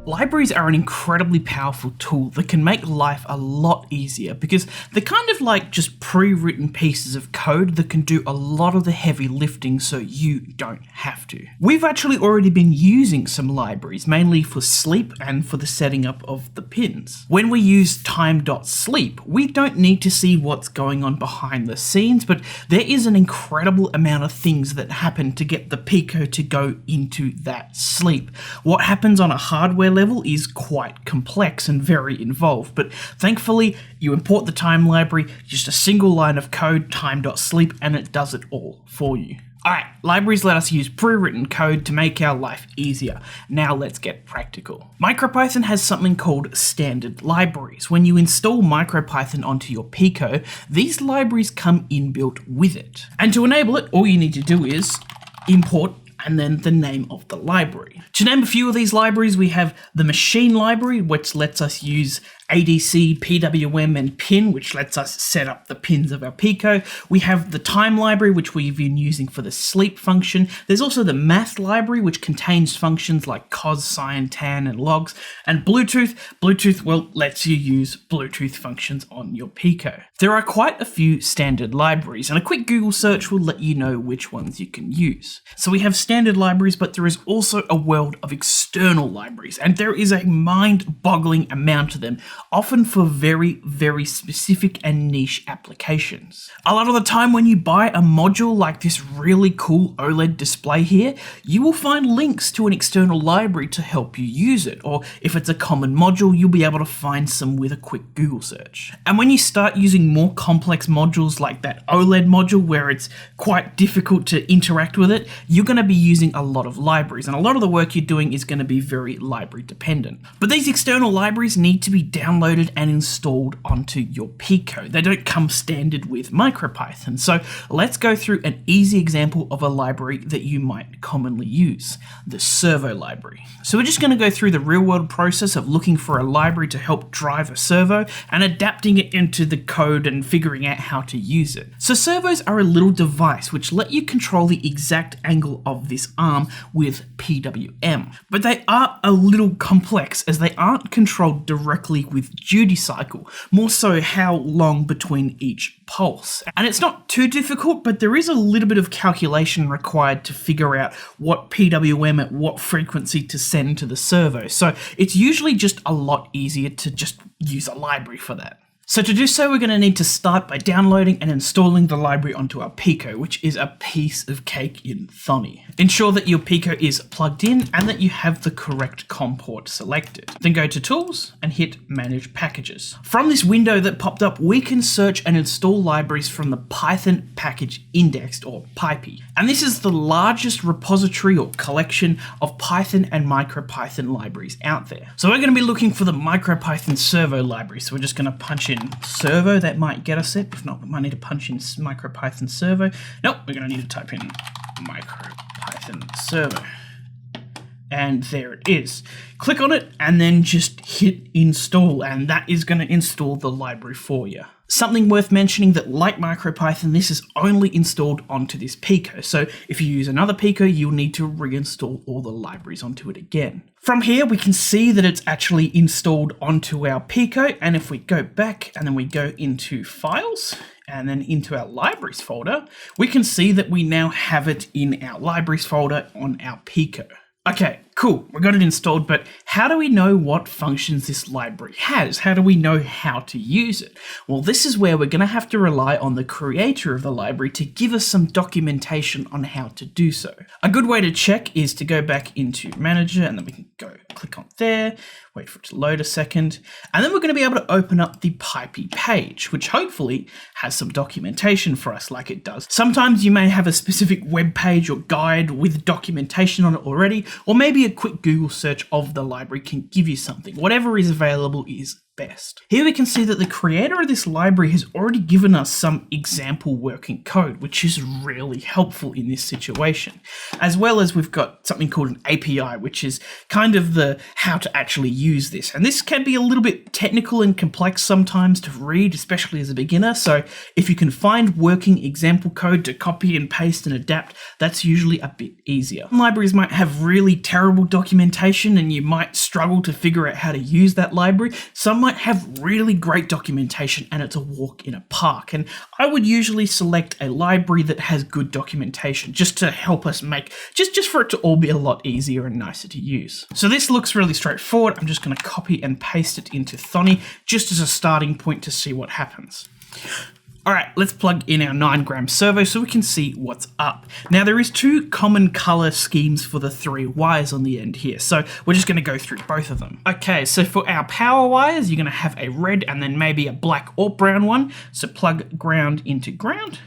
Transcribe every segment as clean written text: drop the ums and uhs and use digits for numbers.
Libraries are an incredibly powerful tool that can make life a lot easier because they're kind of like just pre-written pieces of code that can do a lot of the heavy lifting so you don't have to. We've actually already been using some libraries, mainly for sleep and for the setting up of the pins. When we use time.sleep, we don't need to see what's going on behind the scenes, but there is an incredible amount of things that happen to get the Pico to go into that sleep. What happens on a hardware level is quite complex and very involved, but thankfully you import the time library, just a single line of code, time.sleep, and it does it all for you. Alright, libraries let us use pre-written code to make our life easier. Now let's get practical. MicroPython has something called standard libraries. When you install MicroPython onto your Pico, these libraries come inbuilt with it. And to enable it, all you need to do is import and then the name of the library. To name a few of these libraries, we have the machine library, which lets us use ADC, PWM, and pin, which lets us set up the pins of our Pico. We have the time library, which we've been using for the sleep function. There's also the math library, which contains functions like cos, sine, tan, and logs. And Bluetooth. Bluetooth, well, lets you use Bluetooth functions on your Pico. There are quite a few standard libraries, and a quick Google search will let you know which ones you can use. So we have standard libraries, but there is also a world of external libraries, and there is a mind-boggling amount of them, often for very, very specific and niche applications. A lot of the time when you buy a module like this really cool OLED display here, you will find links to an external library to help you use it, or if it's a common module, you'll be able to find some with a quick Google search. And when you start using more complex modules like that OLED module where it's quite difficult to interact with it, you're going to be using a lot of libraries, and a lot of the work you're doing is going to be very library dependent. But these external libraries need to be downloaded and installed onto your Pico. They don't come standard with MicroPython. So let's go through an easy example of a library that you might commonly use, the Servo library. So we're just going to go through the real world process of looking for a library to help drive a servo and adapting it into the code and figuring out how to use it. So servos are a little device which let you control the exact angle of this arm with PWM. But they are a little complex as they aren't controlled directly with duty cycle, more so how long between each pulse. And it's not too difficult, but there is a little bit of calculation required to figure out what PWM at what frequency to send to the servo. So it's usually just a lot easier to just use a library for that. So to do so, we're going to need to start by downloading and installing the library onto our Pico, which is a piece of cake in Thonny. Ensure that your Pico is plugged in and that you have the correct COM port selected. Then go to Tools and hit Manage Packages. From this window that popped up, we can search and install libraries from the Python Package Indexed, or PyPI. And this is the largest repository or collection of Python and MicroPython libraries out there. So we're going to be looking for the MicroPython Servo library. So we're just going to punch in Servo, that might get us it. If not, we might need to punch in MicroPython Servo. Nope, we're going to need to type in MicroPython Servo. And there it is. Click on it and then just hit install, and that is going to install the library for you. Something worth mentioning that, like MicroPython, this is only installed onto this Pico. So if you use another Pico, you'll need to reinstall all the libraries onto it again. From here, we can see that it's actually installed onto our Pico. And if we go back and then we go into Files and then into our Libraries folder, we can see that we now have it in our Libraries folder on our Pico. Okay, cool, we got it installed, but how do we know what functions this library has? How do we know how to use it? Well, this is where we're going to have to rely on the creator of the library to give us some documentation on how to do so. A good way to check is to go back into Manager, and then we can go click on there, wait for it to load a second, and then we're going to be able to open up the PyPI page, which hopefully has some documentation for us like it does. Sometimes you may have a specific web page or guide with documentation on it already, or maybe a quick Google search of the library can give you something. Whatever is available is best. Here we can see that the creator of this library has already given us some example working code, which is really helpful in this situation. As well as we've got something called an API, which is kind of the how to actually use this. And this can be a little bit technical and complex sometimes to read, especially as a beginner. So if you can find working example code to copy and paste and adapt, that's usually a bit easier. Libraries might have really terrible documentation and you might struggle to figure out how to use that library. Some might have really great documentation and it's a walk in a park. And I would usually select a library that has good documentation just to help us make, just for it to all be a lot easier and nicer to use. So this looks really straightforward. I'm just going to copy and paste it into Thonny just as a starting point to see what happens. All right, let's plug in our 9-gram servo so we can see what's up. Now there is 2 common color schemes for the 3 wires on the end here, so we're just going to go through both of them. Okay, so for our power wires, you're going to have a red and then maybe a black or brown one. So plug ground into ground.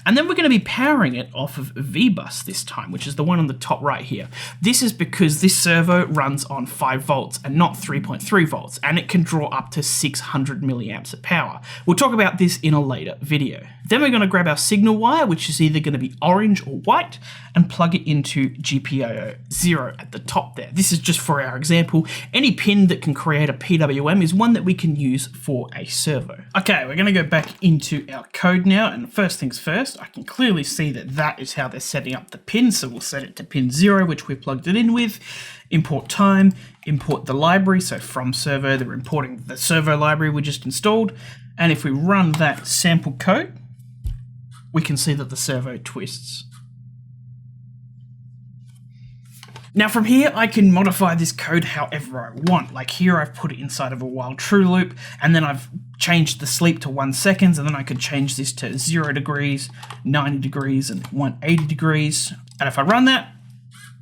And then we're going to be powering it off of V-bus this time, which is the one on the top right here. This is because this servo runs on 5 volts and not 3.3 volts, and it can draw up to 600 milliamps of power. We'll talk about this in a later video. Then we're going to grab our signal wire, which is either going to be orange or white, and plug it into GPIO 0 at the top there. This is just for our example. Any pin that can create a PWM is one that we can use for a servo. Okay, we're going to go back into our code now, and first things first, I can clearly see that that is how they're setting up the pin, so we'll set it to pin 0, which we plugged it in with. Import time, import the library, so from servo, they're importing the servo library we just installed, and if we run that sample code, we can see that the servo twists. Now from here, I can modify this code however I want. Like here, I've put it inside of a while true loop, and then I've changed the sleep to 1 second, and then I could change this to 0 degrees, 90 degrees, and 180 degrees. And if I run that,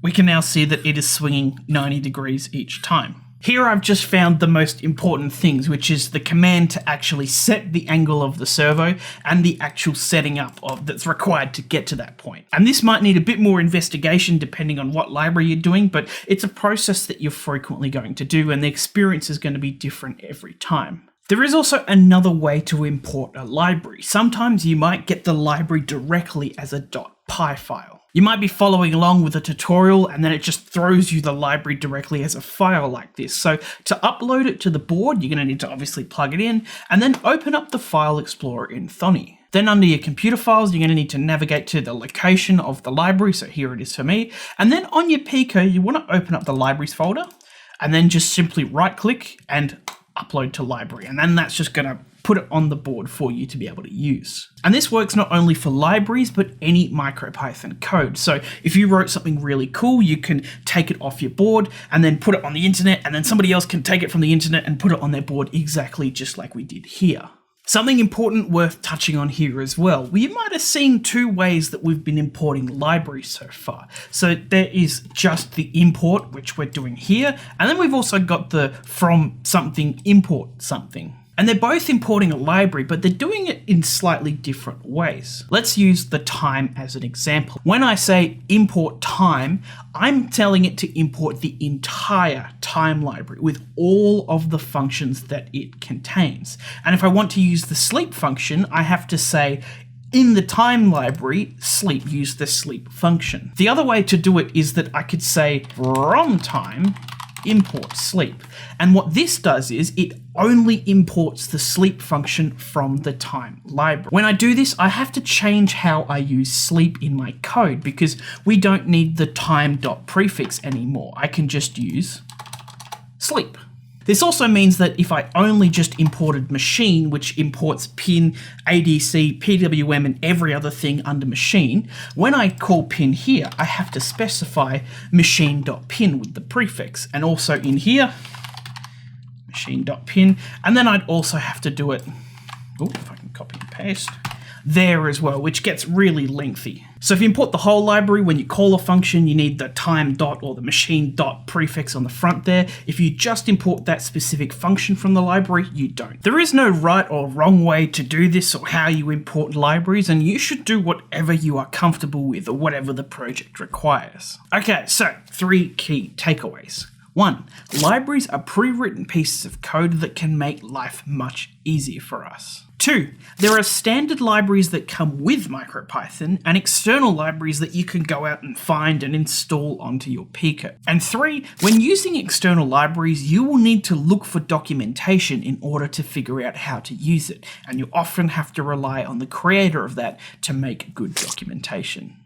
we can now see that it is swinging 90 degrees each time. Here I've just found the most important things, which is the command to actually set the angle of the servo and the actual setting up of that's required to get to that point. And this might need a bit more investigation depending on what library you're doing, but it's a process that you're frequently going to do, and the experience is going to be different every time. There is also another way to import a library. Sometimes you might get the library directly as a .py file. You might be following along with a tutorial and then it just throws you the library directly as a file like this. So to upload it to the board, you're going to need to obviously plug it in and then open up the File Explorer in Thonny. Then under your computer files, you're going to need to navigate to the location of the library. So here it is for me. And then on your Pico, you want to open up the libraries folder and then just simply right click and upload to library. And then that's just going to put it on the board for you to be able to use. And this works not only for libraries, but any MicroPython code. So if you wrote something really cool, you can take it off your board and then put it on the internet, and then somebody else can take it from the internet and put it on their board exactly just like we did here. Something important worth touching on here as well. You might have seen 2 ways that we've been importing libraries so far. So there is just the import, which we're doing here, and then we've also got the from something import something. And they're both importing a library, but they're doing it in slightly different ways. Let's use the time as an example. When I say import time, I'm telling it to import the entire time library with all of the functions that it contains. And if I want to use the sleep function, I have to say, in the time library, sleep, use the sleep function. The other way to do it is that I could say from time, import sleep. And what this does is it only imports the sleep function from the time library. When I do this, I have to change how I use sleep in my code because we don't need the time.prefix anymore. I can just use sleep. This also means that if I only just imported machine, which imports pin, ADC, PWM, and every other thing under machine, when I call pin here, I have to specify machine.pin with the prefix. And also in here, machine.pin. And then I'd also have to do it, if I can copy and paste, there as well, which gets really lengthy. So if you import the whole library, when you call a function, you need the time dot or the machine dot prefix on the front there. If you just import that specific function from the library, you don't. There is no right or wrong way to do this or how you import libraries, and you should do whatever you are comfortable with or whatever the project requires. Okay, so 3 key takeaways. 1. Libraries are pre-written pieces of code that can make life much easier for us. 2. There are standard libraries that come with MicroPython and external libraries that you can go out and find and install onto your Pico. And 3. When using external libraries, you will need to look for documentation in order to figure out how to use it, and you often have to rely on the creator of that to make good documentation.